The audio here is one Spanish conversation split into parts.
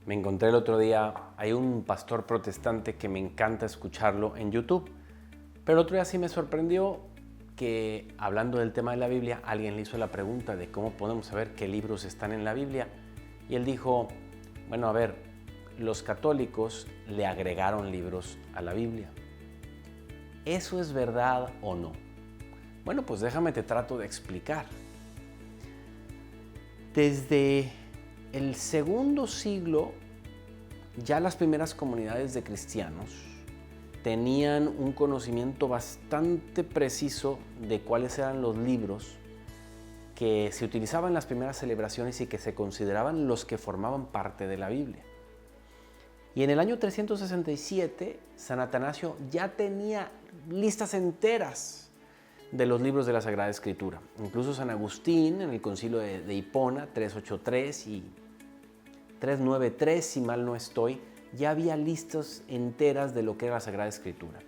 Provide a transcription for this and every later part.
Me encontré el otro día, hay un pastor protestante que me encanta escucharlo en YouTube, pero el otro día sí me sorprendió que hablando del tema de la Biblia, alguien le hizo la pregunta de cómo podemos saber qué libros están en la Biblia. Y él dijo, bueno, a ver, los católicos le agregaron libros a la Biblia. ¿Eso es verdad o no? Bueno, pues déjame te trato de explicar. Desde el segundo siglo, ya las primeras comunidades de cristianos tenían un conocimiento bastante preciso de cuáles eran los libros que se utilizaban en las primeras celebraciones y que se consideraban los que formaban parte de la Biblia. Y en el año 367, San Atanasio ya tenía listas enteras de los libros de la Sagrada Escritura. Incluso San Agustín, en el concilio de Hipona, 383 y 393, si mal no estoy, ya había listas enteras de lo que era la Sagrada Escritura.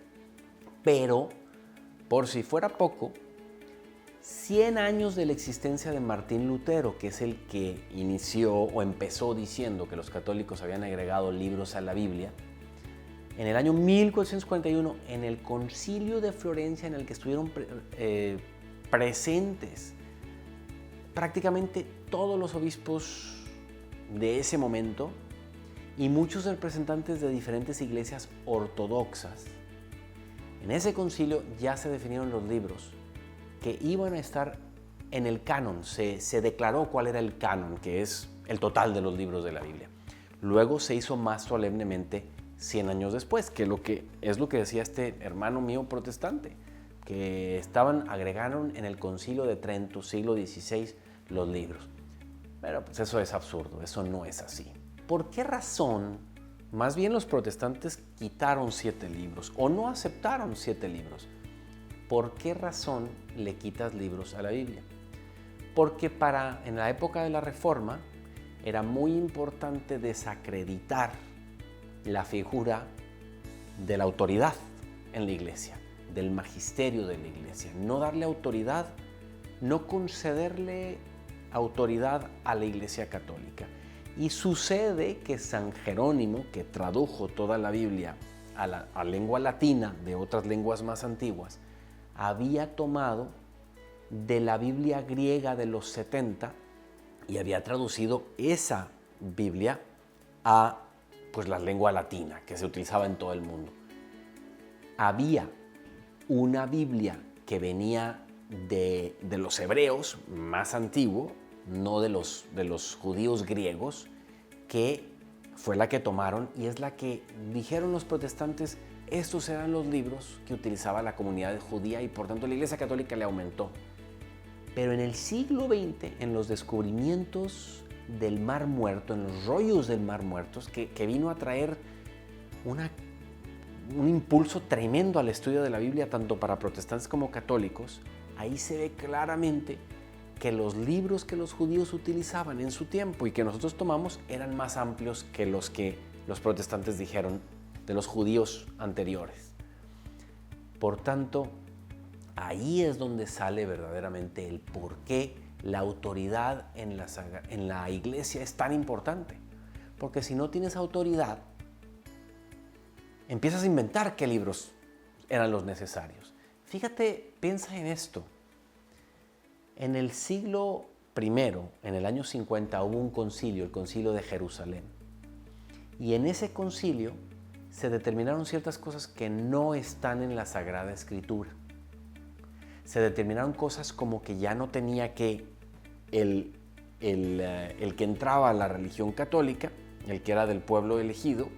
Pero, por si fuera poco, 100 años de la existencia de Martín Lutero, que es el que inició o empezó diciendo que los católicos habían agregado libros a la Biblia, en el año 1441, en el concilio de Florencia, en el que estuvieron presentes prácticamente todos los obispos de ese momento y muchos representantes de diferentes iglesias ortodoxas, en ese concilio ya se definieron los libros que iban a estar en el canon. Se declaró cuál era el canon, que es el total de los libros de la Biblia. Luego se hizo más solemnemente 100 años después, que es lo que decía este hermano mío protestante, que agregaron en el concilio de Trento, siglo XVI, los libros. Pero pues eso es absurdo, eso no es así. ¿Por qué razón, más bien los protestantes quitaron 7 libros o no aceptaron 7 libros? ¿Por qué razón le quitas libros a la Biblia? Porque en la época de la Reforma era muy importante desacreditar la figura de la autoridad en la iglesia, del magisterio de la iglesia, no darle autoridad, no concederle autoridad a la Iglesia Católica. Y sucede que San Jerónimo, que tradujo toda la Biblia a lengua latina de otras lenguas más antiguas, había tomado de la Biblia griega de los 70 y había traducido esa Biblia a la lengua latina que se utilizaba en todo el mundo. Había una Biblia que venía de los hebreos, más antiguo, no de los judíos griegos, que fue la que tomaron y es la que dijeron los protestantes, estos eran los libros que utilizaba la comunidad judía y por tanto la Iglesia Católica le aumentó. Pero en el siglo XX, en los descubrimientos del Mar Muerto, en los rollos del Mar Muerto, que vino a traer un impulso tremendo al estudio de la Biblia, tanto para protestantes como católicos, ahí se ve claramente que los libros que los judíos utilizaban en su tiempo y que nosotros tomamos eran más amplios que los protestantes dijeron de los judíos anteriores. Por tanto, ahí es donde sale verdaderamente el por qué la autoridad en la iglesia es tan importante. Porque si no tienes autoridad, empiezas a inventar qué libros eran los necesarios. Fíjate, piensa en esto. En el siglo I, en el año 50, hubo un concilio, el concilio de Jerusalén. Y en ese concilio se determinaron ciertas cosas que no están en la Sagrada Escritura. Se determinaron cosas como que ya no tenía que el que entraba a la religión católica, el que era del pueblo elegido,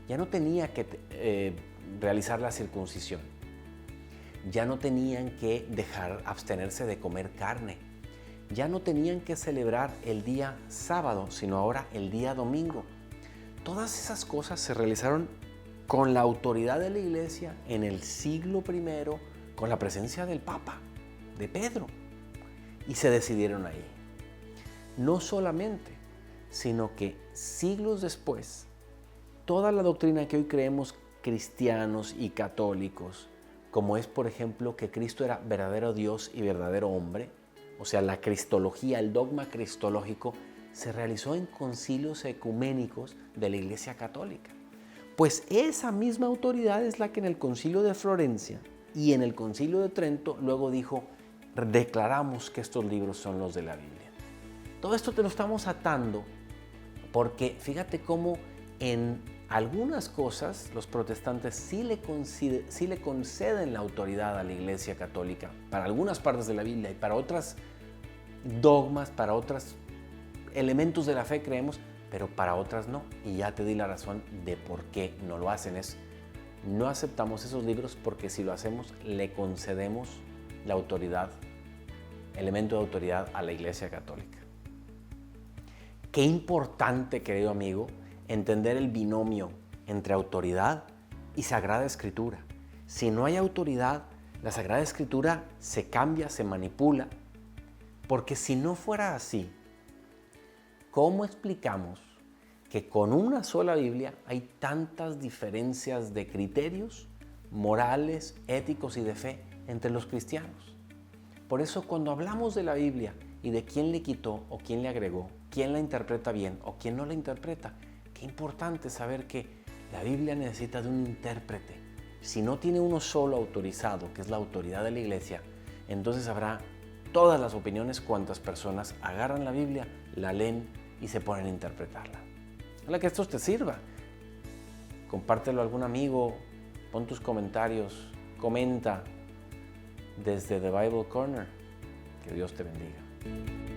ya no tenía que realizar la circuncisión. Ya no tenían que abstenerse de comer carne. Ya no tenían que celebrar el día sábado, sino ahora el día domingo. Todas esas cosas se realizaron con la autoridad de la iglesia en el siglo I, con la presencia del Papa, de Pedro, y se decidieron ahí. No solamente, sino que siglos después, toda la doctrina que hoy creemos cristianos y católicos, como es, por ejemplo, que Cristo era verdadero Dios y verdadero hombre, o sea, la cristología, el dogma cristológico, se realizó en concilios ecuménicos de la Iglesia Católica. Pues esa misma autoridad es la que en el Concilio de Florencia y en el Concilio de Trento luego dijo, declaramos que estos libros son los de la Biblia. Todo esto te lo estamos atando porque fíjate cómo en algunas cosas los protestantes sí le conceden la autoridad a la Iglesia Católica para algunas partes de la Biblia y para otras dogmas, para otros elementos de la fe creemos, pero para otras no. Y ya te di la razón de por qué no lo hacen. No aceptamos esos libros porque si lo hacemos le concedemos la autoridad, elemento de autoridad a la Iglesia Católica. Qué importante, querido amigo, entender el binomio entre autoridad y Sagrada Escritura. Si no hay autoridad, la Sagrada Escritura se cambia, se manipula, porque si no fuera así, ¿cómo explicamos que con una sola Biblia hay tantas diferencias de criterios morales, éticos y de fe entre los cristianos? Por eso cuando hablamos de la Biblia y de quién le quitó o quién le agregó, quién la interpreta bien o quién no la interpreta, qué importante saber que la Biblia necesita de un intérprete. Si no tiene uno solo autorizado, que es la autoridad de la Iglesia, entonces habrá todas las opiniones cuantas personas agarran la Biblia, la leen y se ponen a interpretarla. Ojalá que esto te sirva. Compártelo a algún amigo, pon tus comentarios, comenta desde The Bible Corner. Que Dios te bendiga.